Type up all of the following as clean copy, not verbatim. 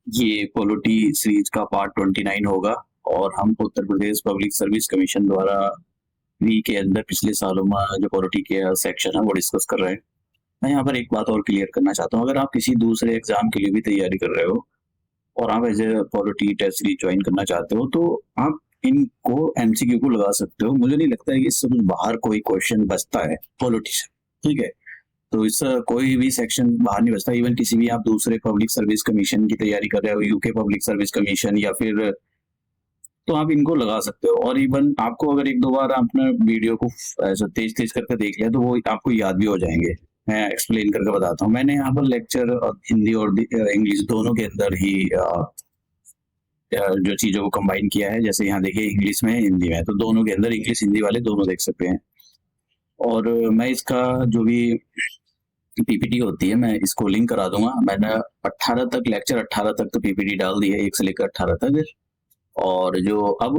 ये polity series का part 29 होगा और हम Uttar Pradesh public service commission द्वारा वी के अंदर पिछले सालों में जो पॉलिटी के सेक्शन है वो डिस्कस कर रहे हैं। मैं यहाँ पर एक बात और क्लियर करना चाहता हूँ, अगर आप किसी दूसरे एग्जाम के लिए भी तैयारी कर रहे हो और आप as a polity test series join करना चाहते हो तो आप इनको एमसीक्यू को लगा सकते हो। मुझे नहीं लगता है कि इससे कुछ बाहर कोई क्वेश्चन बचता है पॉलिटी से, ठीक है। तो इससे कोई भी सेक्शन बाहर नहीं बचता। इवन किसी भी आप दूसरे पब्लिक सर्विस कमीशन की तैयारी कर रहे हो, यूके पब्लिक सर्विस कमीशन या फिर, तो आप इनको लगा सकते हो। और इवन आपको अगर एक दो बार आपने वीडियो को ऐसा तेज तेज करके देख लिया तो वो आपको याद भी हो जाएंगे। मैं एक्सप्लेन करके बताता हूँ। मैंने यहाँ पर लेक्चर हिंदी और इंग्लिश दोनों के अंदर ही जो चीजों को कंबाइन किया है। जैसे यहाँ देखिए इंग्लिश में हिंदी में, तो दोनों के अंदर इंग्लिश हिंदी वाले दोनों देख सकते हैं। और मैं इसका जो भी पीपीटी होती है मैं इसको लिंक करा दूंगा। मैंने 18 तक लेक्चर 18 तक तो पीपीटी डाल दी है, 1 से लेकर 18 तक। और जो अब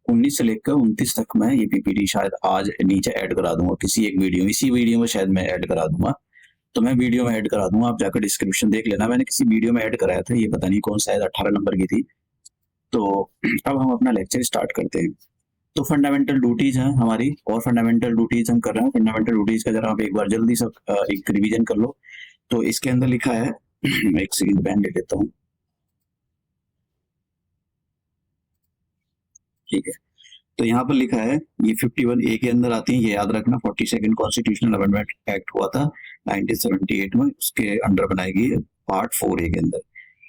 19 से लेकर 29 तक मैं ये पीपीटी शायद आज नीचे ऐड करा दूंगा किसी एक वीडियो, इसी वीडियो में शायद मैं ऐड करा दूंगा। तो मैं वीडियो में ऐड करा दूंगा, आप जाकर डिस्क्रिप्शन देख लेना। मैंने किसी वीडियो में ऐड कराया था, ये पता नहीं कौन सा, शायद 18 नंबर की थी। तो अब हम अपना लेक्चर स्टार्ट करते हैं। तो फंडामेंटल ड्यूटीज हैं हमारी, और फंडामेंटल ड्यूटीज हम कर रहे हैं। फंडामेंटल ड्यूटीज का जरा आप एक बार जल्दी से एक रिवीजन कर लो। तो इसके अंदर लिखा है एक सेकंड पेन ले लेता हूँ, ठीक है। तो यहाँ पर लिखा है ये 51A के अंदर आती है, ये याद रखना। 42nd कॉन्स्टिट्यूशनल अमेंडमेंट एक्ट हुआ था 1978 में, उसके अंडर बनाएगी पार्ट 4A के अंदर।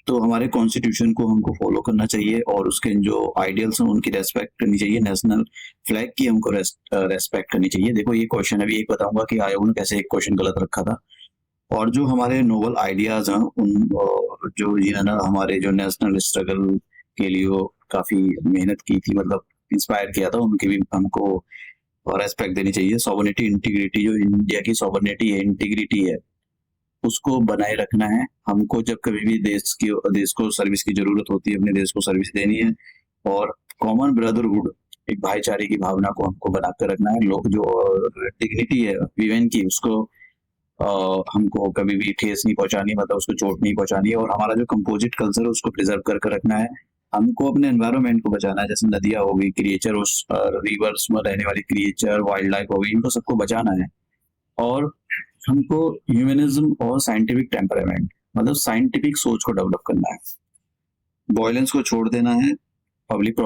तो हमारे कॉन्स्टिट्यूशन को हमको फॉलो करना चाहिए और उसके जो आइडियल्स हैं उनकी रेस्पेक्ट करनी चाहिए। नेशनल फ्लैग की हमको रेस्पेक्ट करनी चाहिए। देखो ये क्वेश्चन अभी एक बताऊंगा कि आयोग ने कैसे एक क्वेश्चन गलत रखा था। और जो हमारे नोबल आइडियाज हैं उन जो जिन्होंने हमारे जो नेशनल स्ट्रगल के लिए काफी मेहनत की थी, मतलब इंस्पायर किया था, उनकी भी हमको रेस्पेक्ट देनी चाहिए। सॉवरेनिटी इंटीग्रिटी, जो इंडिया की सॉवरेनिटी है, इंटीग्रिटी है, उसको बनाए रखना है। हमको जब कभी भी देश को सर्विस की जरूरत होती है, अपने देश को सर्विस देनी है। और कॉमन ब्रदरहुड, एक भाईचारे की भावना को हमको बनाकर रखना है। लोग जो डिग्निटी है वीमेन की, उसको हमको कभी भी ठेस नहीं पहुंचानी, मतलब उसको चोट नहीं पहुंचानी है। और हमारा जो कंपोजिट कल्चर है उसको प्रिजर्व करके रखना है। हमको अपने एनवायरमेंट को बचाना है, जैसे नदियां होगी, क्रिएचर, उस रिवर्स में रहने वाली क्रिएचर, वाइल्ड लाइफ होगी, इनको सबको बचाना है। और हमको ह्यूमनिज्म और साइंटिफिक टेम्परामेंट, मतलब साइंटिफिक सोच को डेवलप करना है। वॉयलेंस को छोड़ देना है। पब्लिक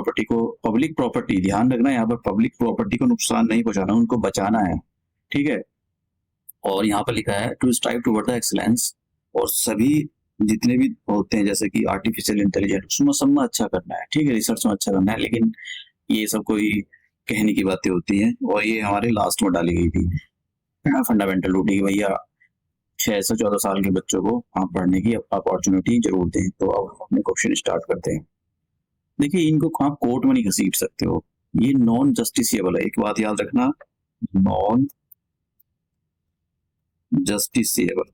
प्रॉपर्टी ध्यान रखना है, यहाँ पर पब्लिक प्रॉपर्टी को नुकसान नहीं पहुंचाना, उनको बचाना है, ठीक है। और यहाँ पर लिखा है to strive toward the excellence. और सभी जितने भी होते हैं जैसे कि आर्टिफिशियल इंटेलिजेंस, उसमें सब में अच्छा करना है, ठीक है, रिसर्च में अच्छा करना है। लेकिन ये सब कोई कहने की बातें होती हैं, और ये हमारे लास्ट में डाली गई थी फंडामेंटल ड्यूटी की। भैया 6 से 14 साल के बच्चों को आप पढ़ने की अपॉर्चुनिटी जरूर दें। तो अब अपने क्वेश्चन स्टार्ट करते हैं। देखिए इनको आप कोर्ट में नहीं घसीट सकते हो, ये नॉन जस्टिसिएबल है, एक बात याद रखना, नॉन जस्टिसिएबल,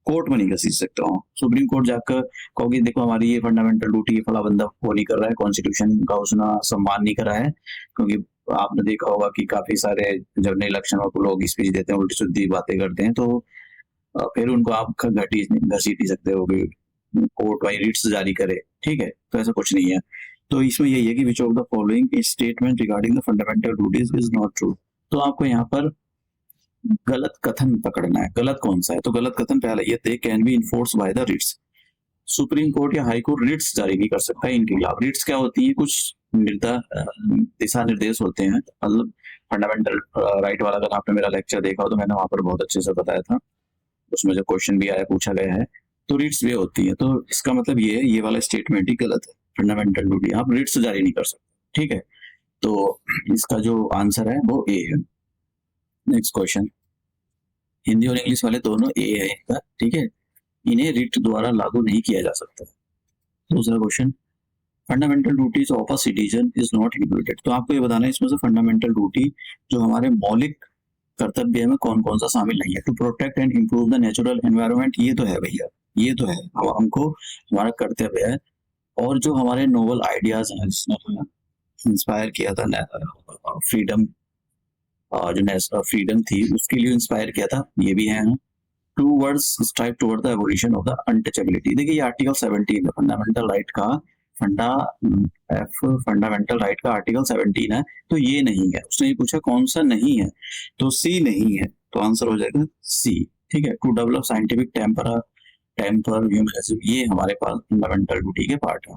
कोर्ट में नहीं घसीट सकता हूँ। सुप्रीम कोर्ट जाकर कहोगे देखो हमारी ये फंडामेंटल ड्यूटी है, फला बंदा वो नहीं कर रहा है, कॉन्स्टिट्यूशन का उसने सम्मान नहीं करा है। क्योंकि आपने देखा होगा कि काफी सारे जब इलेक्शन में लोग स्पीच देते हैं, उल्टी सीधी बातें करते हैं, तो फिर उनको आप घसीट नहीं सकते हो कि कोर्ट वाई रिट्स जारी करे, ठीक है। तो ऐसा कुछ नहीं है। तो इसमें यही है कि विच of the following statement regarding the fundamental duties is not true. तो आपको यहाँ पर गलत कथन पकड़ना है। गलत कौन सा है? तो गलत कथन पहला ये, they can be enforce by the writs. Supreme Court या हाई कोर्ट रिट्स जारी नहीं कर सकता इनके खिलाफ। रिट्स क्या होती है? कुछ दिशा निर्देश होते हैं, मतलब फंडामेंटल राइट वाला। अगर आपने मेरा लेक्चर देखा हो तो मैंने वहां पर बहुत अच्छे से बताया था, उसमें जो क्वेश्चन भी आया पूछा गया है। तो रिट्स वे होती है, तो इसका मतलब ये है, ये वाला स्टेटमेंट ही गलत है। फंडामेंटल ड्यूटी आप रिट्स जारी नहीं कर सकते, ठीक है। तो इसका जो आंसर है वो ए है। नेक्स्ट क्वेश्चन, हिंदी और इंग्लिश वाले दोनों ए है इनका, ठीक है। इन्हें रिट द्वारा लागू नहीं किया जा सकता। दूसरा question, fundamental duties of a citizen is not included. तो आपको ये बताना है इसमें से फंडामेंटल ड्यूटी जो हमारे मौलिक कर्तव्य में कौन कौन सा शामिल नहीं है। To protect and improve the natural environment, ये तो है भैया, ये तो है, हमको हमारा कर्तव्य है। और जो हमारे नोबल आइडियाज हैं जिसने इंस्पायर किया था फ्रीडम, जो नेशनल फ्रीडम थी उसके लिए इंस्पायर किया था, ये भी है। Towards strive toward the abolition of the untouchability. देखिए ये आर्टिकल 17 है फंडामेंटल राइट का, फंडामेंटल राइट का आर्टिकल 17 है, तो ये नहीं है। उसने ये पूछा कौन सा नहीं है, तो सी नहीं है, तो आंसर हो जाएगा सी। ठीक है, to develop scientific temper humanism, ये हमारे पास फंडामेंटल ड्यूटी के पार्ट है,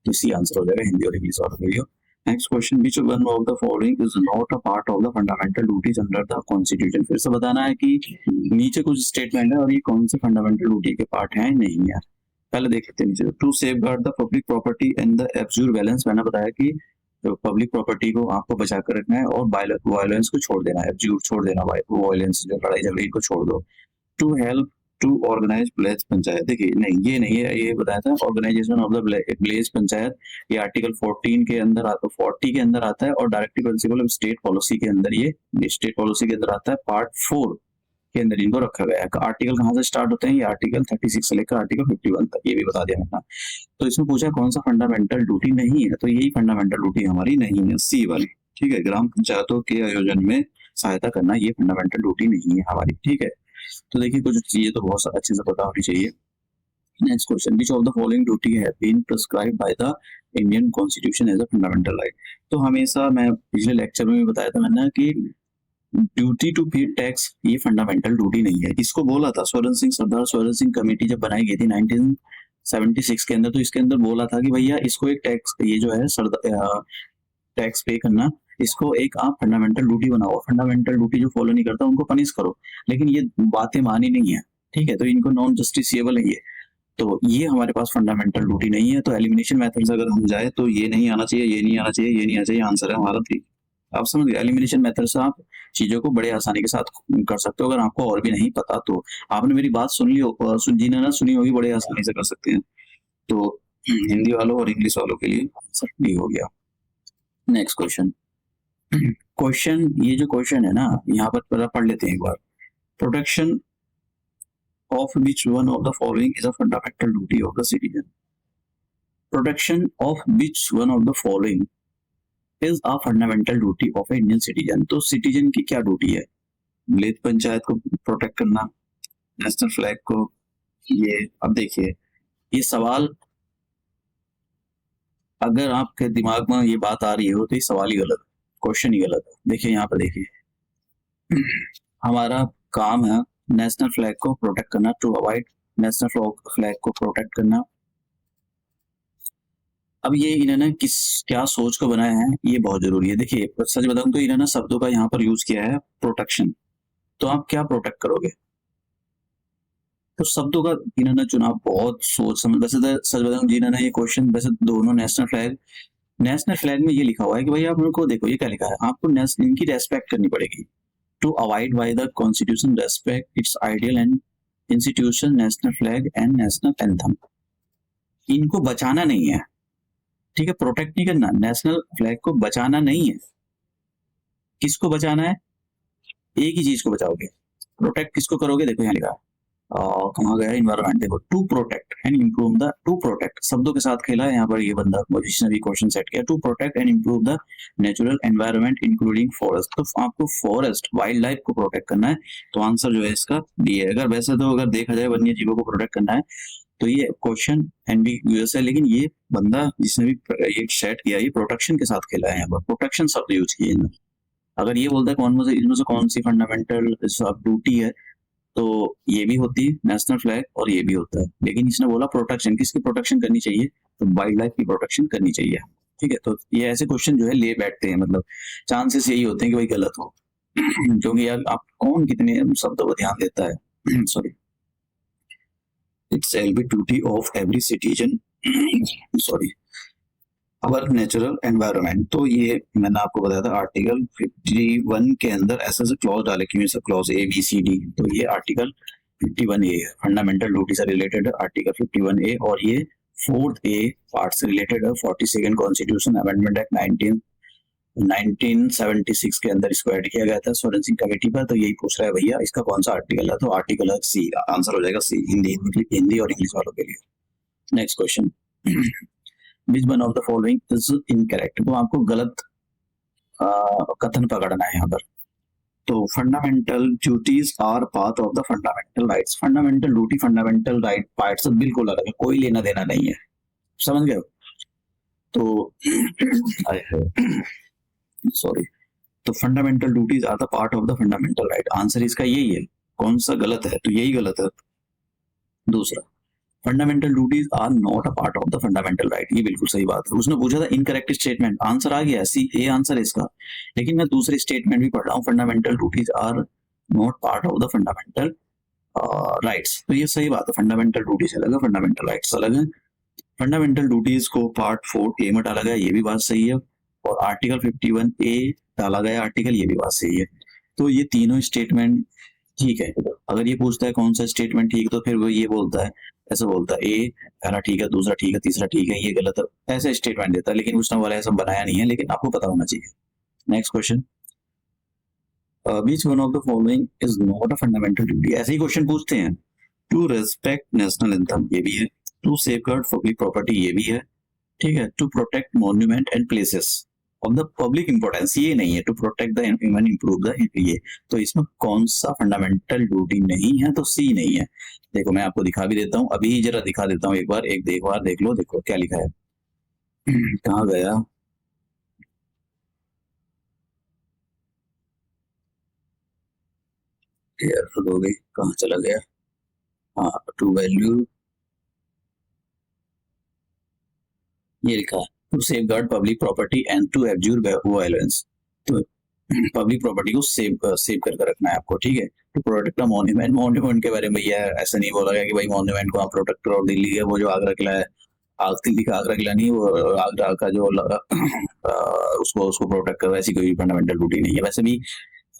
तो सी आंसर हो जाएगा हिंदी और इंग्लिश वाला video. Next question, which one of the following is not a part of the fundamental duties under the constitution. फिर से बताना है कि नीचे कुछ स्टेटमेंट है और ये कौन से फंडामेंटल ड्यूटी के पार्ट है नहीं है। पहले देख लेते हैं नीचे, to safeguard the public property and the abjure violence. मैंने बताया कि तो पब्लिक प्रॉपर्टी को आपको बचा कर रखना है और वायलेंस को छोड़ देना है, एब्ज्यूर छोड़ देना, वायलेंस जो लड़ाई झगड़े को छोड़ दो। To help to organise village panchayat, देखिए नहीं ये नहीं है, ये बताया था organisation of the village panchayat, ये आर्टिकल 14 के अंदर आता है, 40 के अंदर आता है, और directive principle of state policy के अंदर, ये स्टेट पॉलिसी के अंदर आता है, पार्ट 4 के अंदर इनको रखा गया है। आर्टिकल कहाँ से स्टार्ट होते हैं, ये आर्टिकल 36 से लेकर आर्टिकल 51 तक, ये भी बता दिया मैंने। तो इसमें पूछा कौन सा फंडामेंटल ड्यूटी नहीं है, तो यही फंडामेंटल ड्यूटी हमारी नहीं है, सी वाली। ठीक है, ग्राम पंचायतों के आयोजन में सहायता करना, ये फंडामेंटल ड्यूटी नहीं है हमारी। ठीक है, तो देखिए कुछ चीजें तो बहुत अच्छे से पता होनी चाहिए। Next question, which of the following duty have been prescribed by the Indian constitution as a fundamental right. तो हमेशा मैं पिछले लेक्चर में भी बताया था मैंने कि ड्यूटी टू पे टैक्स ये फंडामेंटल ड्यूटी नहीं है। इसको बोला था स्वर्ण सिंह, सरदार स्वर्ण सिंह कमेटी जब बनाई गई थी 1976 के अंदर, तो इसके अंदर बोला था कि भैया इसको एक टैक्स, ये जो है टैक्स पे करना, इसको एक आप फंडामेंटल ड्यूटी बनाओ, फंडामेंटल ड्यूटी जो फॉलो नहीं करता उनको पनिश करो। लेकिन ये बातें मानी नहीं है, ठीक है, तो इनको नॉन जस्टिसिएबल है ये, तो ये हमारे पास फंडामेंटल ड्यूटी नहीं है। तो एलिमिनेशन मेथड से अगर हम जाए तो ये नहीं आना चाहिए, ये नहीं आना चाहिए, ये नहीं आना चाहिए, आंसर है हमारा 3। आप समझ गए, एलिमिनेशन मेथड से आप चीजों को बड़े आसानी के साथ कर सकते हो। अगर आपको और भी नहीं पता तो आपने मेरी बात सुन ली हो, जिन्हें ना सुनी होगी, बड़े आसानी से कर सकते हैं। तो हिंदी वालों और इंग्लिश वालों के लिए आंसर डी हो गया। नेक्स्ट क्वेश्चन, ये जो क्वेश्चन है ना, यहाँ पर पढ़ लेते हैं एक बार। Protection of which one of the following is a fundamental duty of the citizen. Protection of which one of the following is a fundamental duty of a Indian citizen. तो सिटीजन की क्या ड्यूटी है, village panchayat को protect करना, national flag को, ये अब देखिए ये सवाल अगर आपके दिमाग में ये बात आ रही हो तो ये सवाल ही गलत है, क्वेश्चन ही गलत है। देखिए यहाँ पर देखिए हमारा काम है नेशनल फ्लैग को प्रोटेक्ट करना, टू अवॉइड नेशनल फ्लैग को प्रोटेक्ट करना। अब ये इन्होंने किस क्या सोच को बनाया है, ये बहुत जरूरी है। देखिए सच बताऊं तो इन्होंने शब्दों का यहाँ पर यूज किया है प्रोटेक्शन, तो आप क्या प्रोटेक्ट करोगे, तो शब्दों का इन्होंने चुनाव बहुत सोच समझ। वैसे तो सच बताऊं जिन्होंने ये क्वेश्चन, वैसे दोनों नेशनल फ्लैग में ये लिखा हुआ है कि भाई आप उनको देखो, ये क्या लिखा है, आपको इनकी रेस्पेक्ट करनी पड़ेगी। To avoid by the constitution respect its ideal and institution national flag and national anthem. इनको बचाना नहीं है, ठीक है, प्रोटेक्ट नहीं करना, नेशनल फ्लैग को बचाना नहीं है। किसको बचाना है, एक ही चीज को बचाओगे, प्रोटेक्ट किसको करोगे, देखो यहाँ लिखा कहाँ गया इन्वायरमेंट, देखो to protect and improve the, to protect शब्दों के साथ खेला है यहाँ पर ये बंदा, जिसने भी क्वेश्चन सेट किया, to protect and improve the natural environment including forest. तो आपको फॉरेस्ट वाइल्ड लाइफ को प्रोटेक्ट करना है, तो आंसर जो है इसका डी है। अगर वैसे तो अगर देखा जाए वन्य जीवों को प्रोटेक्ट करना है तो ये क्वेश्चन एम्बिग्यूअस है, लेकिन ये बंदा जिसने भी ये सेट किया ये प्रोटेक्शन के साथ खेला है, यहाँ पर प्रोटेक्शन शब्द यूज किए हैं। अगर ये बोलता है इनमें से कौन सी फंडामेंटल ड्यूटी है, तो ये भी होती है नेशनल फ्लैग और ये भी होता है, लेकिन इसने बोला प्रोटेक्शन, किसकी प्रोटेक्शन करनी चाहिए, तो वाइल्ड लाइफ की प्रोटेक्शन करनी चाहिए। ठीक है, तो ये ऐसे क्वेश्चन जो है ले बैठते हैं, मतलब चांसेस यही होते हैं कि भाई गलत हो क्योंकि यार आप कौन कितने शब्दों पर ध्यान देता है sorry. It's L B duty of every citizen sorry our natural environment. तो ये मैंने आपको बताया था आर्टिकल 51 के अंदर ऐसा क्लॉज डाले क्यों, clause A B C D, तो ये आर्टिकल 51A है, फंडामेंटल ड्यूटी से रिलेटेड है आर्टिकल 51A, और ये 4th A पार्ट से रिलेटेड है 42nd कॉन्स्टिट्यूशन अमेंडमेंट एक्ट 1976 के अंदर इसको ऐड किया गया था स्वर्ण सिंह कमेटी पर। तो यही पूछ रहा है भैया इसका कौन सा आर्टिकल है, तो आर्टिकल है सी, आंसर हो जाएगा सी, हिंदी और इंग्लिश वालों के लिए। Next question, which one of the following is incorrect. तो आपको गलत कथन पकड़ना है यहाँ पर। तो fundamental duties are part of the fundamental rights. Fundamental duty fundamental right part से बिल्कुल अलग है, कोई लेना देना नहीं है, समझ गए? तो सॉरी, तो fundamental duties are the part of the fundamental right, answer इसका यही है। कौन सा गलत है? तो यही गलत है। दूसरा, fundamental duties are not a part of the fundamental right, ये बिल्कुल सही बात है। उसने पूछा था इनकरेक्ट स्टेटमेंट, आंसर आ गया सी, ए आंसर है इसका। लेकिन मैं दूसरे स्टेटमेंट भी पढ़ रहा हूँ, fundamental duties are not part of the fundamental rights, तो ये सही बात है। फंडामेंटल ड्यूटीज अलग है, फंडामेंटल राइट्स अलग है। फंडामेंटल ड्यूटीज को पार्ट 4A में डाला गया, ये भी बात सही है। और आर्टिकल 51A डाला गया आर्टिकल, ये भी बात सही है। तो ये तीनों स्टेटमेंट ठीक है। अगर ये पूछता है कौन सा स्टेटमेंट ठीक, तो फिर वो ये बोलता है, ऐसा बोलता है ए पहला ठीक है, दूसरा ठीक है, तीसरा ठीक है, ये गलत है, ऐसे स्टेटमेंट देता है। लेकिन उसने वाला ऐसा बनाया नहीं है, लेकिन आपको पता होना चाहिए। Next question, which one of the following is not a fundamental duty? ऐसे ही क्वेश्चन पूछते हैं। टू रेस्पेक्ट नेशनल एंथम, ये भी है। टू सेफगार्ड पब्लिक प्रॉपर्टी, ये भी है, ठीक है। To protect monument and places of the public importance, ये नहीं है। To protect the and improve the, ये। तो इसमें कौन सा फंडामेंटल ड्यूटी नहीं है? तो सी नहीं है। देखो मैं आपको दिखा भी देता हूँ, अभी जरा दिखा देता हूँ एक बार, देख लो, देखो क्या लिखा है। कहाँ गया? यार हो गई, कहाँ चला गया? हाँ, टू वैल्यू, ये लिखा है to safeguard public property and to abjure violence. तो पब्लिक प्रॉपर्टी को सेव करके रखना है आपको, ठीक है। To protect a monument, monument के बारे में भैया ऐसा नहीं बोला गया कि भाई मॉन्यूमेंट को आप प्रोटेक्ट करो। दिल्ली है वो जो आगरा किला है, दिल्ली का आगरा किला नहीं, वो आगरा का जो उसको प्रोटेक्ट करो, ऐसी कोई फंडामेंटल ड्यूटी नहीं है। वैसे भी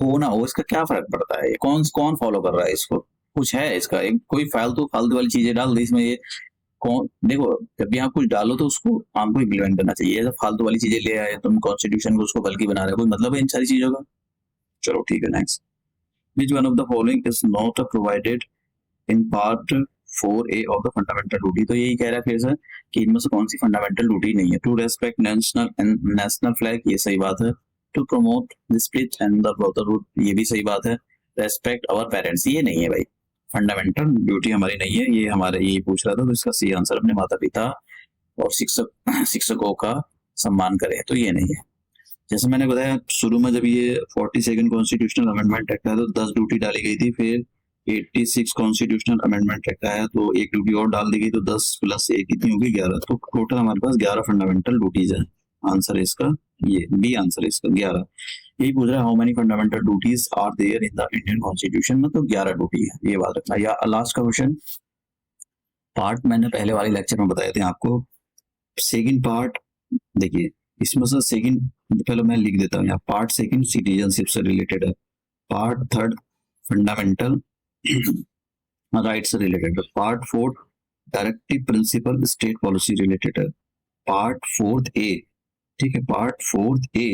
हो ना हो, इसका क्या फर्क पड़ता है? कौन कौन फॉलो कर रहा है इसको? कुछ है इसका? एक कोई फालतू वाली चीजें डाल दी इसमें। ये कौन, देखो जब भी आप कुछ डालो तो उसको आपको इम्प्लीमेंट करना चाहिए। ऐसा फालतू वाली चीजें ले आए तुम, कॉन्स्टिट्यूशन को उसको बल्कि बना रहे हो, कोई मतलब है इन सारी चीजों का? चलो ठीक है, next. Which one of the following is not provided in part 4A of the fundamental duty? तो यही कह रहा है फिर से कि इनमें से कौन सी फंडामेंटल ड्यूटी नहीं है। टू रेस्पेक्ट नेशनल फ्लैग, ये सही बात है। To promote the spirit and the brotherhood, ये भी सही बात है। रेस्पेक्ट आवर पेरेंट्स, ये नहीं है भाई, फंडामेंटल ड्यूटी हमारी नहीं है। ये हमारे यही पूछ रहा था, तो इसका सही आंसर अपने माता पिता और शिक्षकों का सम्मान करें, तो ये नहीं है। जैसे मैंने बताया शुरू में, जब ये 42nd कॉन्स्टिट्यूशनल अमेंडमेंट एक्ट आया तो 10 ड्यूटी डाली गई थी। फिर 86 कॉन्स्टिट्यूशनल अमेंडमेंट एक्ट आया तो एक ड्यूटी और डाल दी गई, तो 10 + 1 कितनी होगी? 11। तो टोटल हमारे पास 11 फंडामेंटल ड्यूटीज है। आंसर है इसका ये, बी आंसर है इसका 11। यही पूछ रहा है how many fundamental duties are there in the Indian constitution में, तो 11 ड्यूटी है, ये बात रखना। या लास्ट का क्वेश्चन, पार्ट मैंने पहले वाले लेक्चर में बताए थे आपको। सेकंड पार्ट देखिए, इसमें से सेकंड, पहले मैं लिख देता हूँ यहाँ, पार्ट सेकंड सिटीजनशिप से रिलेटेड है, पार्ट थर्ड फंडामेंटल राइट से रिलेटेड है, part fourth directive principle state policy related है, पार्ट 4A, ठीक है, पार्ट 4A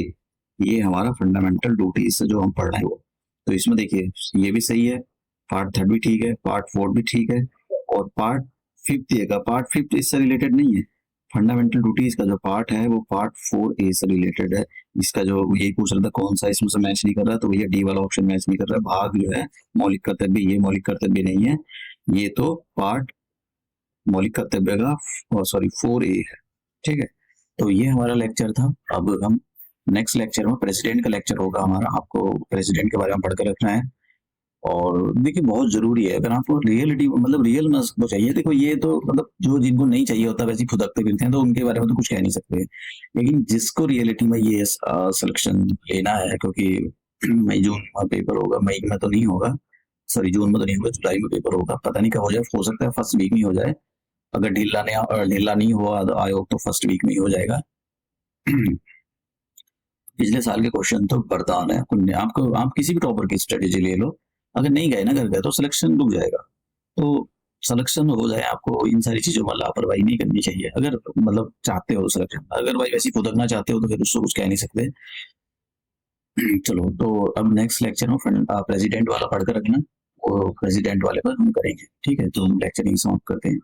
ये हमारा फंडामेंटल ड्यूटी से जो हम पढ़ रहे हैं वो। तो इसमें देखिए ये भी सही है, पार्ट थर्ड भी ठीक है, पार्ट 4 भी ठीक है, और पार्ट 5 ये का पार्ट 5 इससे रिलेटेड नहीं है। फंडामेंटल ड्यूटीज का जो पार्ट है वो पार्ट 4A से रिलेटेड है। इसका जो यही पूछ रहा था कौन सा इसमें से मैच नहीं कर रहा, तो भैया डी वाला ऑप्शन मैच नहीं कर रहा है। भाग जो है मौलिक कर्तव्य, ये मौलिक कर्तव्य नहीं है, ये तो पार्ट मौलिक कर्तव्य का सॉरी 4A है, ठीक है। तो ये हमारा लेक्चर था। अब हम नेक्स्ट लेक्चर में प्रेसिडेंट का लेक्चर होगा हमारा, आपको प्रेसिडेंट के बारे में पढ़कर रखना है। और देखिए बहुत जरूरी है, अगर आपको रियलिटी मतलब रियल में वो चाहिए, देखो ये तो मतलब जो जिनको नहीं चाहिए होता वैसे ही फुदकते फिरते हैं, तो उनके बारे में तो कुछ कह नहीं सकते। लेकिन जिसको रियलिटी में ये सिलेक्शन लेना है, क्योंकि मई जून में पेपर होगा, मई में तो नहीं होगा, सॉरी जून में तो नहीं होगा, जुलाई में पेपर होगा, पता नहीं कब हो जाए, हो सकता है फर्स्ट वीक में हो जाए। अगर ढीला नहीं हुआ आयोग तो फर्स्ट वीक में ही हो जाएगा। पिछले साल के क्वेश्चन तो वरदान है आपको, आप किसी भी टॉपर की स्ट्रेटेजी ले लो, अगर नहीं गए ना घर गए तो सिलेक्शन रुक जाएगा। तो सिलेक्शन हो जाए, आपको इन सारी चीजों में लापरवाही नहीं करनी चाहिए, अगर मतलब चाहते हो सिलेक्शन। अगर भाई वैसे फुदकना चाहते हो तो फिर उसको कुछ कह नहीं सकते। चलो तो अब नेक्स्ट लेक्चर में प्रेसिडेंट वाला पढ़कर रखना, वो प्रेसिडेंट वाले पर हम करेंगे, ठीक है। तो हम लेक्चर समाप्त करते हैं।